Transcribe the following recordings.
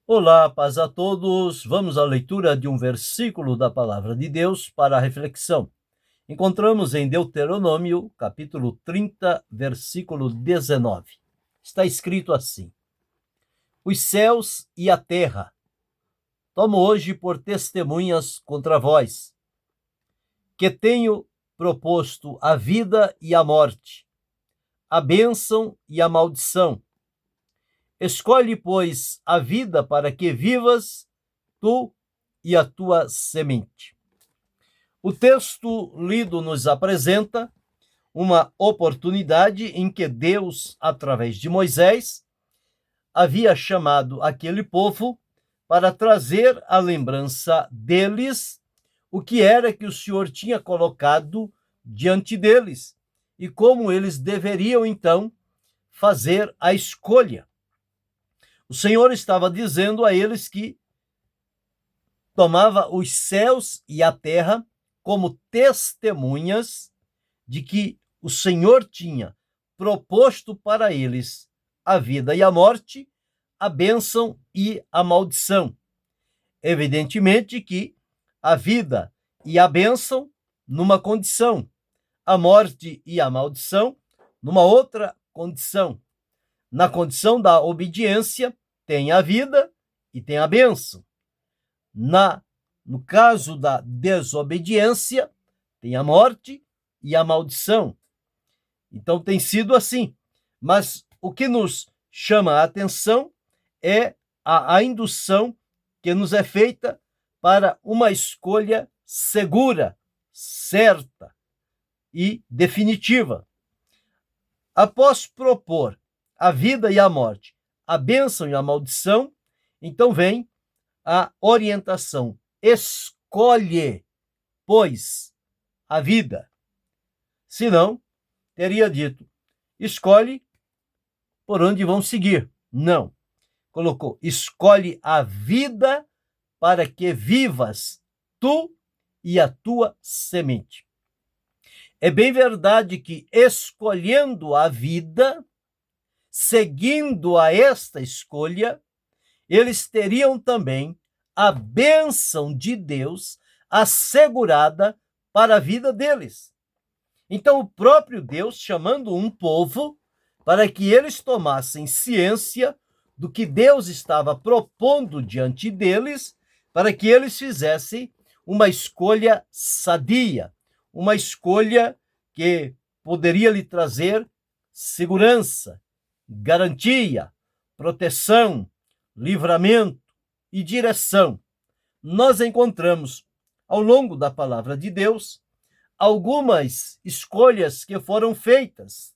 Olá, paz a todos. Vamos à leitura de um versículo da palavra de Deus para a reflexão. Encontramos em Deuteronômio, capítulo 30, versículo 19. Está escrito assim: Os céus e a terra tomo hoje por testemunhas contra vós, que tenho proposto a vida e a morte, a bênção e a maldição. Escolhe, pois, a vida para que vivas, tu e a tua semente. O texto lido nos apresenta uma oportunidade em que Deus, através de Moisés, havia chamado aquele povo para trazer à lembrança deles o que era que o Senhor tinha colocado diante deles e como eles deveriam, então, fazer a escolha. O Senhor estava dizendo a eles que tomava os céus e a terra como testemunhas de que o Senhor tinha proposto para eles a vida e a morte, a bênção e a maldição. Evidentemente que a vida e a bênção numa condição, a morte e a maldição numa outra condição. Na condição da obediência, tem a vida e tem a bênção. No caso da desobediência, tem a morte e a maldição. Então tem sido assim. Mas o que nos chama a atenção é a indução que nos é feita para uma escolha segura, certa e definitiva. Após propor a vida e a morte, a bênção e a maldição, então vem a orientação: escolhe, pois, a vida. Senão, teria dito: escolhe por onde vão seguir. Não. Colocou: escolhe a vida para que vivas tu e a tua semente. É bem verdade que, escolhendo a vida, seguindo a esta escolha, eles teriam também a bênção de Deus assegurada para a vida deles. Então, o próprio Deus chamando um povo para que eles tomassem ciência do que Deus estava propondo diante deles, para que eles fizessem uma escolha sadia, uma escolha que poderia lhe trazer segurança, garantia, proteção, livramento e direção. Nós encontramos, ao longo da palavra de Deus, algumas escolhas que foram feitas.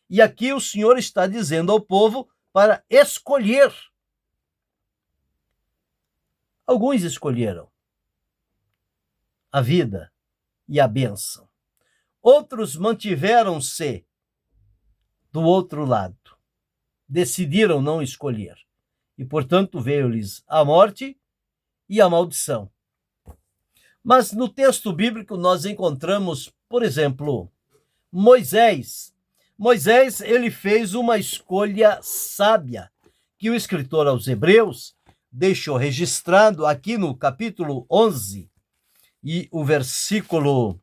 E aqui o Senhor está dizendo ao povo para escolher. Alguns escolheram a vida e a bênção. Outros mantiveram-se do outro lado. Decidiram não escolher. E, portanto, veio-lhes a morte e a maldição. Mas no texto bíblico nós encontramos, por exemplo, Moisés. Moisés, ele fez uma escolha sábia, que o escritor aos Hebreus deixou registrado aqui no capítulo 11 e o versículo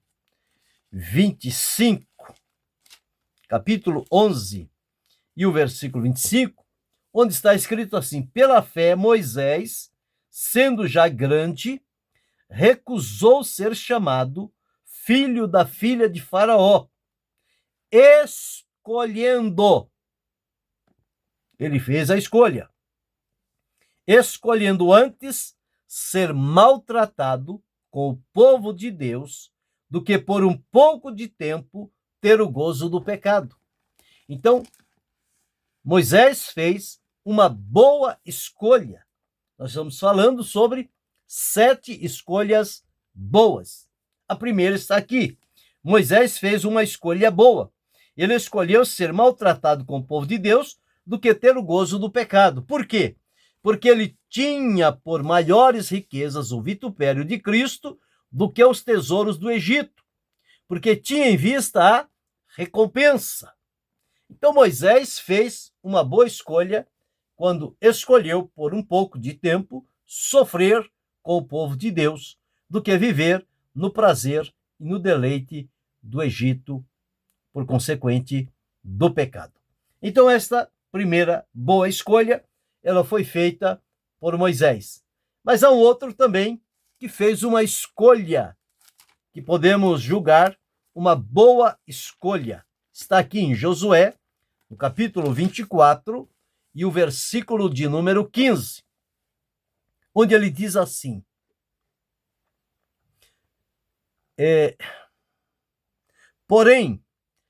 25. Capítulo 11 e o versículo 25, onde está escrito assim: pela fé, Moisés, sendo já grande, recusou ser chamado filho da filha de Faraó, escolhendo. Ele fez a escolha. Escolhendo antes ser maltratado com o povo de Deus do que por um pouco de tempo ter o gozo do pecado. Então, Moisés fez uma boa escolha. Nós estamos falando sobre 7 escolhas boas. A primeira está aqui. Moisés fez uma escolha boa. Ele escolheu ser maltratado com o povo de Deus do que ter o gozo do pecado. Por quê? Porque ele tinha por maiores riquezas o vitupério de Cristo do que os tesouros do Egito, porque tinha em vista a recompensa. Então Moisés fez uma boa escolha quando escolheu, por um pouco de tempo, sofrer com o povo de Deus, do que viver no prazer e no deleite do Egito, por consequente, do pecado. Então, esta primeira boa escolha, ela foi feita por Moisés. Mas há um outro também que fez uma escolha, que podemos julgar uma boa escolha. Está aqui em Josué, no capítulo 24, e o versículo de número 15, onde ele diz assim: porém,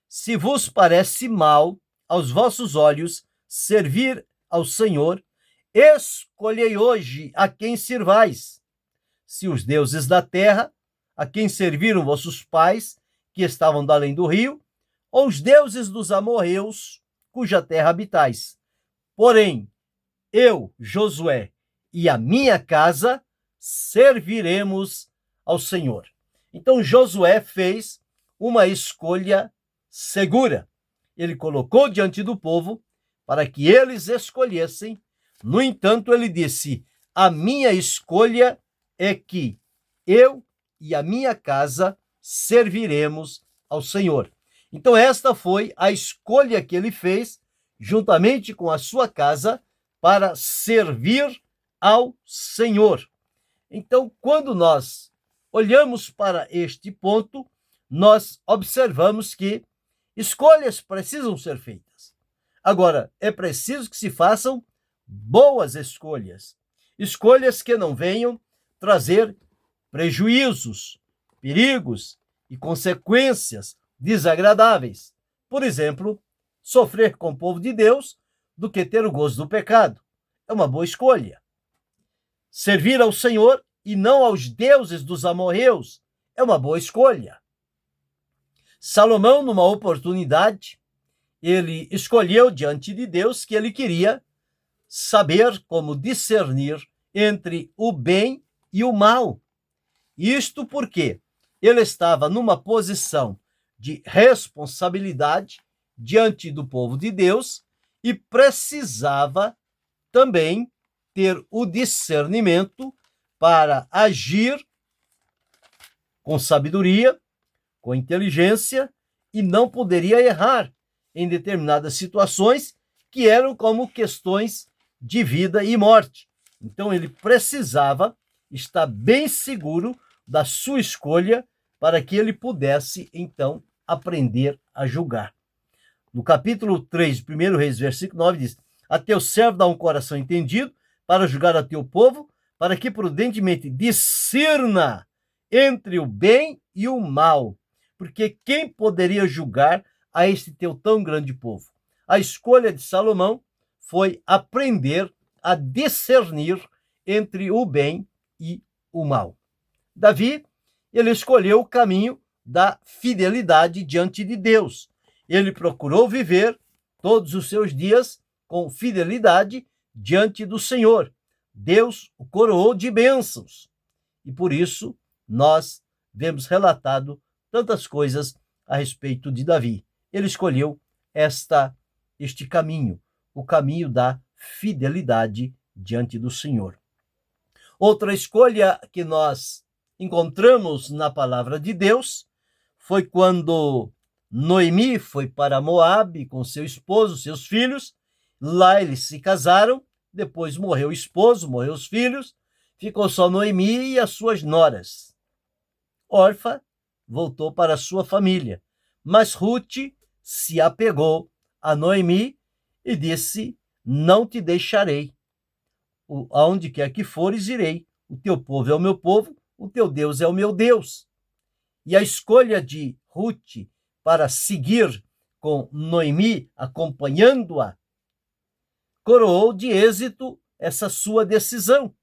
se vos parece mal aos vossos olhos servir ao Senhor, escolhei hoje a quem sirvais. Se os deuses da terra, a quem serviram vossos pais, que estavam da além do rio, ou os deuses dos amorreus, cuja terra habitais. Porém, eu, Josué, e a minha casa serviremos ao Senhor. Então Josué fez uma escolha segura. Ele colocou diante do povo para que eles escolhessem. No entanto, ele disse: a minha escolha é que eu e a minha casa serviremos ao Senhor. Então esta foi a escolha que ele fez, juntamente com a sua casa, para servir ao Senhor. Então, quando nós olhamos para este ponto, nós observamos que escolhas precisam ser feitas. Agora, é preciso que se façam boas escolhas. Escolhas que não venham trazer prejuízos, perigos e consequências desagradáveis. Por exemplo, sofrer com o povo de Deus do que ter o gozo do pecado. É uma boa escolha. Servir ao Senhor e não aos deuses dos amorreus é uma boa escolha. Salomão, numa oportunidade, ele escolheu diante de Deus que ele queria saber como discernir entre o bem e o mal. Isto porque ele estava numa posição de responsabilidade diante do povo de Deus e precisava também ter o discernimento para agir com sabedoria, com inteligência, e não poderia errar em determinadas situações que eram como questões de vida e morte. Então ele precisava estar bem seguro da sua escolha para que ele pudesse, então, aprender a julgar. No capítulo 3, 1 Reis, versículo 9, diz: a teu servo dá um coração entendido para julgar a teu povo, para que prudentemente discirna entre o bem e o mal. Porque quem poderia julgar a este teu tão grande povo? A escolha de Salomão foi aprender a discernir entre o bem e o mal. Davi, ele escolheu o caminho da fidelidade diante de Deus. Ele procurou viver todos os seus dias com fidelidade diante do Senhor. Deus o coroou de bênçãos. E por isso nós vemos relatado tantas coisas a respeito de Davi. Ele escolheu este caminho, o caminho da fidelidade diante do Senhor. Outra escolha que nós encontramos na palavra de Deus foi quando Noemi foi para Moabe com seu esposo, seus filhos. Lá eles se casaram, depois morreu o esposo, morreu os filhos, ficou só Noemi e as suas noras. Orfa voltou para a sua família, mas Ruth se apegou a Noemi e disse: não te deixarei. Aonde quer que fores, irei. O teu povo é o meu povo, o teu Deus é o meu Deus. E a escolha de Ruth para seguir com Noemi, acompanhando-a, coroou de êxito essa sua decisão,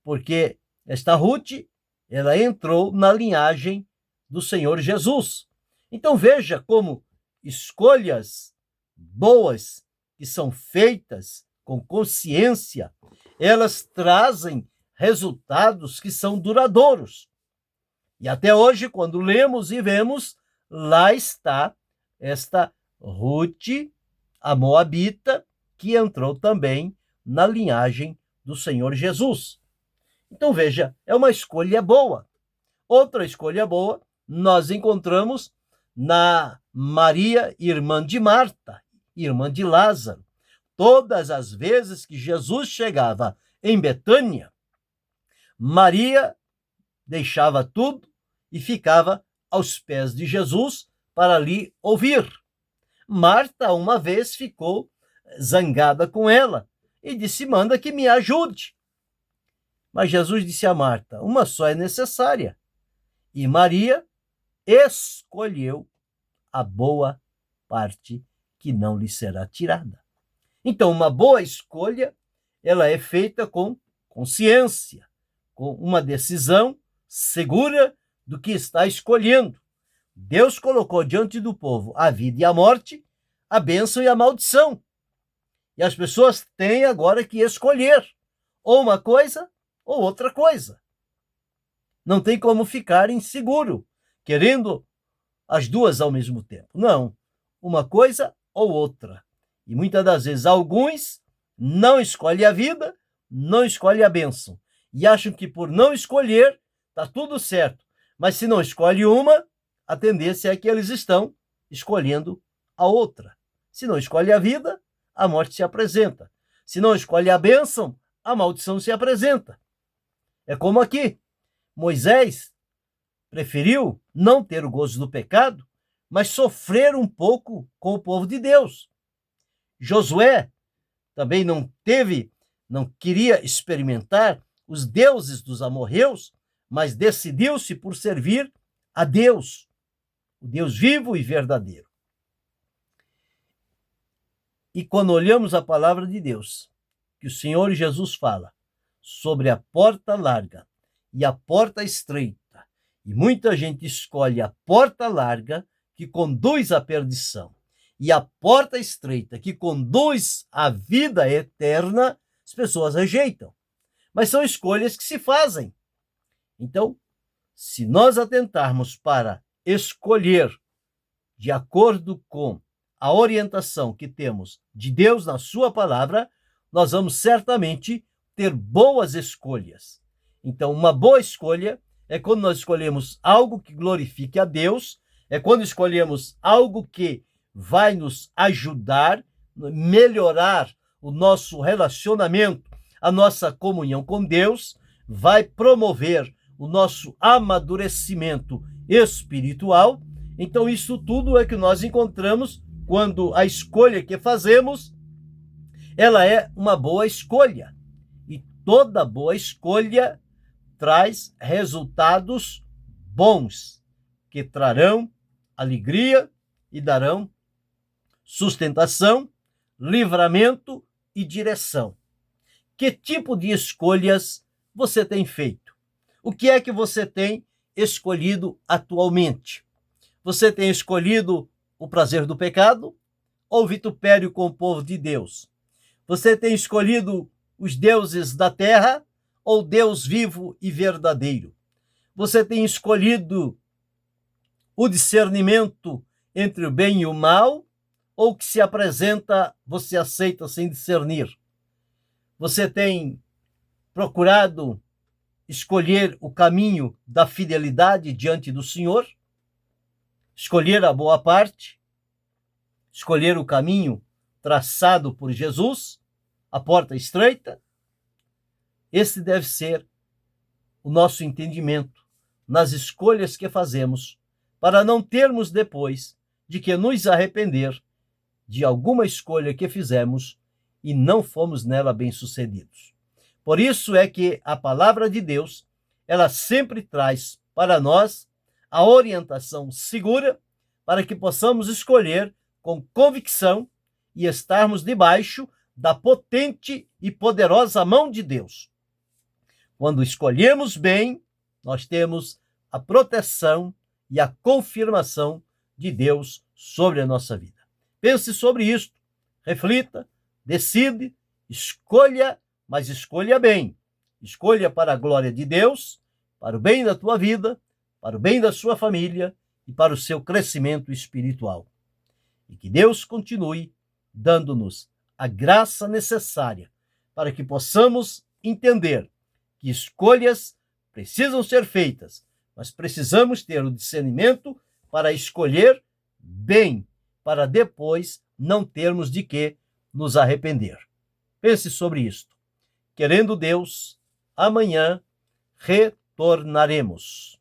porque esta Ruth, ela entrou na linhagem do Senhor Jesus. Então veja como escolhas boas que são feitas com consciência, elas trazem resultados que são duradouros. E até hoje, quando lemos e vemos, lá está esta Ruth, a moabita, que entrou também na linhagem do Senhor Jesus. Então veja, é uma escolha boa. Outra escolha boa nós encontramos na Maria, irmã de Marta, irmã de Lázaro. Todas as vezes que Jesus chegava em Betânia, Maria deixava tudo e ficava aos pés de Jesus para lhe ouvir. Marta, uma vez, ficou zangada com ela e disse: manda que me ajude. Mas Jesus disse a Marta: uma só é necessária. E Maria escolheu a boa parte que não lhe será tirada. Então, uma boa escolha, ela é feita com consciência, com uma decisão segura do que está escolhendo. Deus colocou diante do povo a vida e a morte, a bênção e a maldição. E as pessoas têm agora que escolher ou uma coisa ou outra coisa. Não tem como ficar inseguro, querendo as duas ao mesmo tempo. Não, uma coisa ou outra. E muitas das vezes alguns não escolhem a vida, não escolhem a bênção. E acham que por não escolher, está tudo certo. Mas se não escolhe uma, a tendência é que eles estão escolhendo a outra. Se não escolhe a vida, a morte se apresenta. Se não escolhe a bênção, a maldição se apresenta. É como aqui. Moisés preferiu não ter o gozo do pecado, mas sofrer um pouco com o povo de Deus. Josué também não queria experimentar os deuses dos amorreus, mas decidiu-se por servir a Deus, o Deus vivo e verdadeiro. E quando olhamos a palavra de Deus, que o Senhor Jesus fala sobre a porta larga e a porta estreita, e muita gente escolhe a porta larga, que conduz à perdição, e a porta estreita, que conduz à vida eterna, as pessoas rejeitam. Mas são escolhas que se fazem. Então, se nós atentarmos para escolher de acordo com a orientação que temos de Deus na sua palavra, nós vamos certamente ter boas escolhas. Então, uma boa escolha é quando nós escolhemos algo que glorifique a Deus, é quando escolhemos algo que vai nos ajudar, melhorar o nosso relacionamento, a nossa comunhão com Deus, vai promover o nosso amadurecimento espiritual. Então, isso tudo é que nós encontramos quando a escolha que fazemos, ela é uma boa escolha. E toda boa escolha traz resultados bons, que trarão alegria e darão sustentação, livramento e direção. Que tipo de escolhas você tem feito? O que é que você tem escolhido atualmente? Você tem escolhido o prazer do pecado ou vitupério com o povo de Deus? Você tem escolhido os deuses da terra ou Deus vivo e verdadeiro? Você tem escolhido o discernimento entre o bem e o mal, ou o que se apresenta você aceita sem discernir? Você tem procurado escolher o caminho da fidelidade diante do Senhor? Escolher a boa parte? Escolher o caminho traçado por Jesus? A porta estreita? Esse deve ser o nosso entendimento nas escolhas que fazemos, para não termos depois de que nos arrepender de alguma escolha que fizemos e não fomos nela bem-sucedidos. Por isso é que a palavra de Deus, ela sempre traz para nós a orientação segura para que possamos escolher com convicção e estarmos debaixo da potente e poderosa mão de Deus. Quando escolhemos bem, nós temos a proteção e a confirmação de Deus sobre a nossa vida. Pense sobre isto, reflita, decide, escolha, mas escolha bem. Escolha para a glória de Deus, para o bem da tua vida, para o bem da sua família e para o seu crescimento espiritual. E que Deus continue dando-nos a graça necessária para que possamos entender que escolhas precisam ser feitas, mas precisamos ter o discernimento para escolher bem, para depois não termos de que nos arrepender. Pense sobre isto. Querendo Deus, amanhã retornaremos.